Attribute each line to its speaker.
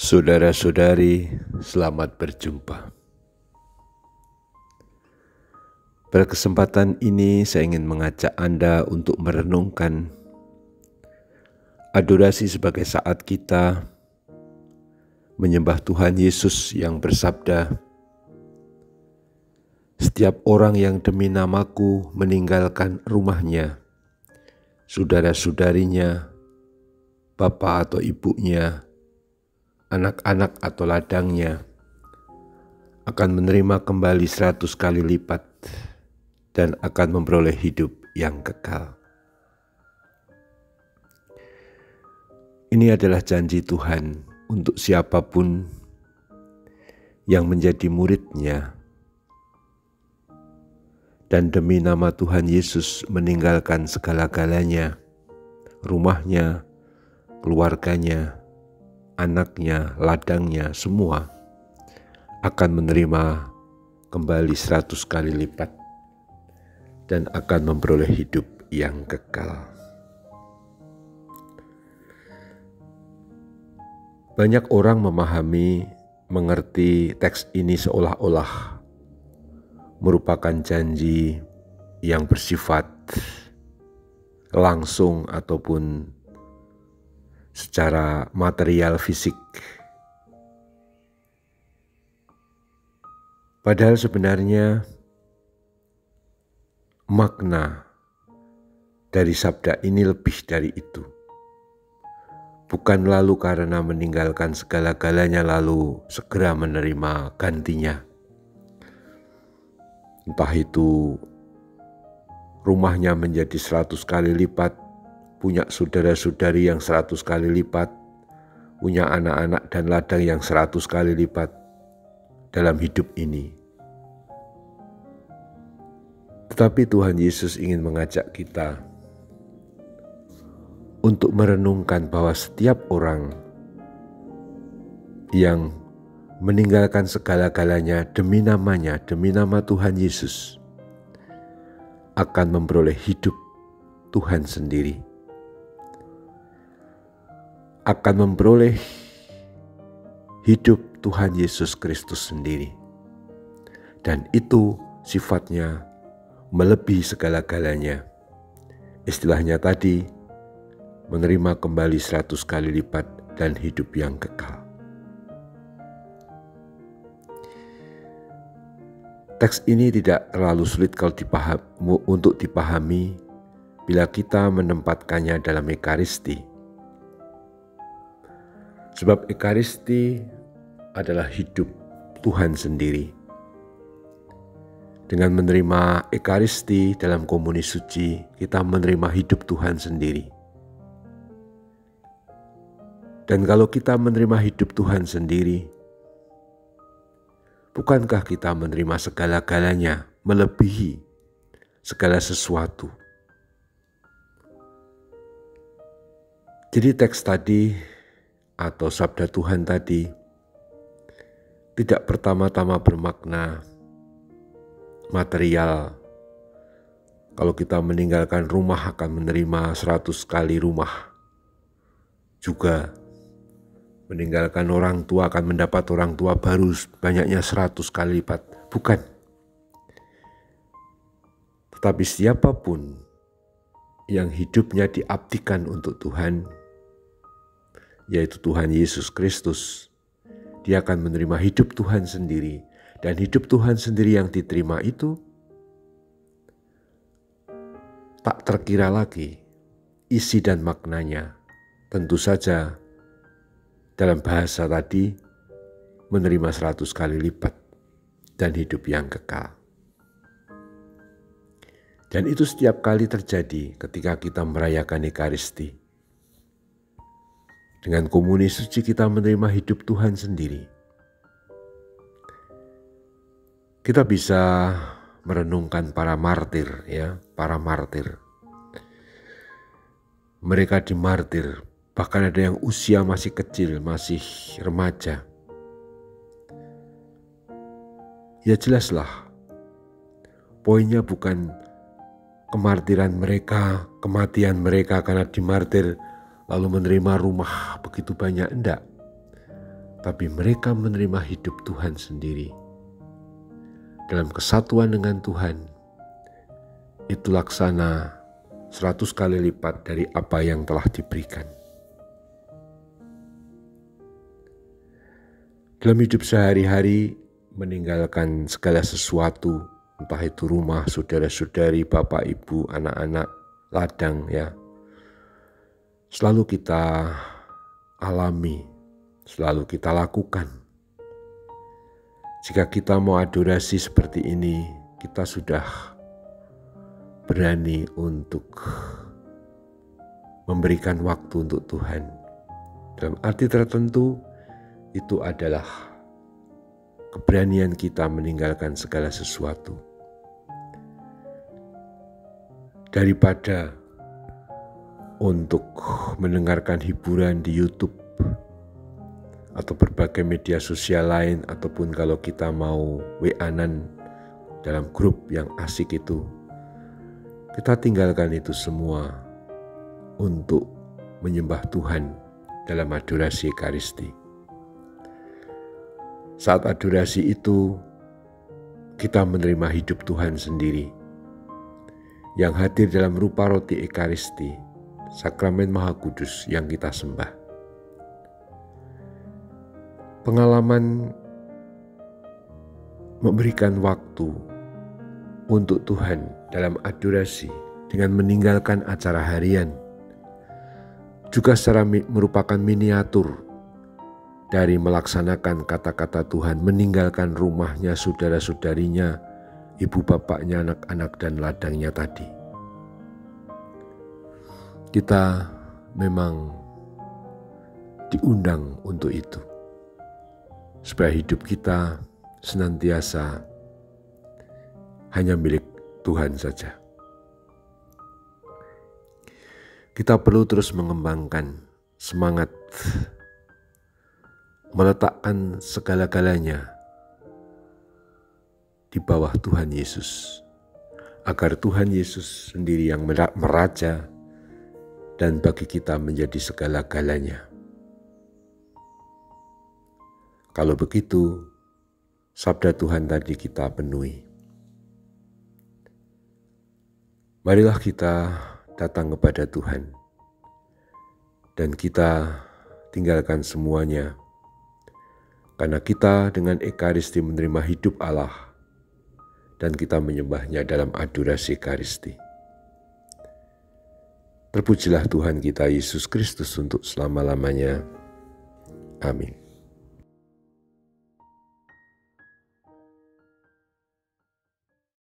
Speaker 1: Saudara-saudari, selamat berjumpa. Pada kesempatan ini saya ingin mengajak Anda untuk merenungkan adorasi sebagai saat kita menyembah Tuhan Yesus yang bersabda, "Setiap orang yang demi namaku meninggalkan rumahnya, saudara-saudarinya, bapak atau ibunya, anak-anak atau ladangnya, akan menerima kembali 100 kali lipat dan akan memperoleh hidup yang kekal." Ini adalah janji Tuhan untuk siapapun yang menjadi murid-Nya dan demi nama Tuhan Yesus meninggalkan segala-galanya, rumahnya, keluarganya, anaknya, ladangnya, semua akan menerima kembali 100 kali lipat dan akan memperoleh hidup yang kekal. Banyak orang mengerti teks ini seolah-olah merupakan janji yang bersifat langsung ataupun secara material fisik. Padahal sebenarnya makna dari sabda ini lebih dari itu. Bukan lalu karena meninggalkan segala-galanya lalu segera menerima gantinya. Entah itu rumahnya menjadi 100 kali lipat, punya saudara-saudari yang 100 kali lipat, punya anak-anak dan ladang yang 100 kali lipat dalam hidup ini. Tetapi Tuhan Yesus ingin mengajak kita untuk merenungkan bahwa setiap orang yang meninggalkan segala-galanya demi namanya, demi nama Tuhan Yesus, akan memperoleh hidup Tuhan sendiri. Akan memperoleh hidup Tuhan Yesus Kristus sendiri. Dan itu sifatnya melebihi segala-galanya. Istilahnya tadi, menerima kembali 100 kali lipat dan hidup yang kekal. Teks ini tidak terlalu sulit untuk dipahami bila kita menempatkannya dalam Ekaristi. Sebab Ekaristi adalah hidup Tuhan sendiri. Dengan menerima Ekaristi dalam komuni suci, kita menerima hidup Tuhan sendiri. Dan kalau kita menerima hidup Tuhan sendiri, bukankah kita menerima segala-galanya, melebihi segala sesuatu? Jadi teks tadi atau sabda Tuhan tadi tidak pertama-tama bermakna material. Kalau kita meninggalkan rumah akan menerima 100 kali rumah. Juga meninggalkan orang tua akan mendapat orang tua baru banyaknya 100 kali lipat. Bukan. Tetapi siapapun yang hidupnya diabdikan untuk Tuhan, yaitu Tuhan Yesus Kristus, dia akan menerima hidup Tuhan sendiri. Dan hidup Tuhan sendiri yang diterima itu tak terkira lagi isi dan maknanya. Tentu saja dalam bahasa tadi menerima 100 kali lipat dan hidup yang kekal. Dan itu setiap kali terjadi ketika kita merayakan Ekaristi. Dengan komuni suci kita menerima hidup Tuhan sendiri. Kita bisa merenungkan para martir, para martir. Mereka dimartir. Bahkan ada yang usia masih kecil, masih remaja. Ya jelaslah, poinnya bukan kemartiran mereka, kematian mereka karena dimartir lalu menerima rumah begitu banyak, enggak. tapi mereka menerima hidup Tuhan sendiri. Dalam kesatuan dengan Tuhan, itu laksana 100 kali lipat dari apa yang telah diberikan. Dalam hidup sehari-hari, meninggalkan segala sesuatu, entah itu rumah, saudara-saudari, bapak, ibu, anak-anak, ladang, ya, selalu kita alami, selalu kita lakukan. Jika kita mau adorasi seperti ini, kita sudah berani untuk memberikan waktu untuk Tuhan. Dalam arti tertentu, itu adalah keberanian kita meninggalkan segala sesuatu. Daripada untuk mendengarkan hiburan di YouTube atau berbagai media sosial lain, ataupun kalau kita mau WA-an dalam grup yang asik itu, kita tinggalkan itu semua untuk menyembah Tuhan dalam adorasi Ekaristi. Saat adorasi itu, kita menerima hidup Tuhan sendiri yang hadir dalam rupa roti Ekaristi, sakramen Maha Kudus yang kita sembah. Pengalaman memberikan waktu untuk Tuhan dalam adorasi dengan meninggalkan acara harian juga secara merupakan miniatur dari melaksanakan kata-kata Tuhan, meninggalkan rumahnya, saudara-saudarinya, ibu bapaknya, anak-anak dan ladangnya tadi. Kita memang diundang untuk itu, supaya hidup kita senantiasa hanya milik Tuhan saja. Kita perlu terus mengembangkan semangat meletakkan segala-galanya di bawah Tuhan Yesus, agar Tuhan Yesus sendiri yang meraja dan bagi kita menjadi segala-galanya. Kalau begitu, sabda Tuhan tadi kita penuhi. Marilah kita datang kepada Tuhan dan kita tinggalkan semuanya, karena kita dengan Ekaristi menerima hidup Allah dan kita menyembahnya dalam adorasi Ekaristi. Terpujilah Tuhan kita Yesus Kristus untuk selama-lamanya. Amin.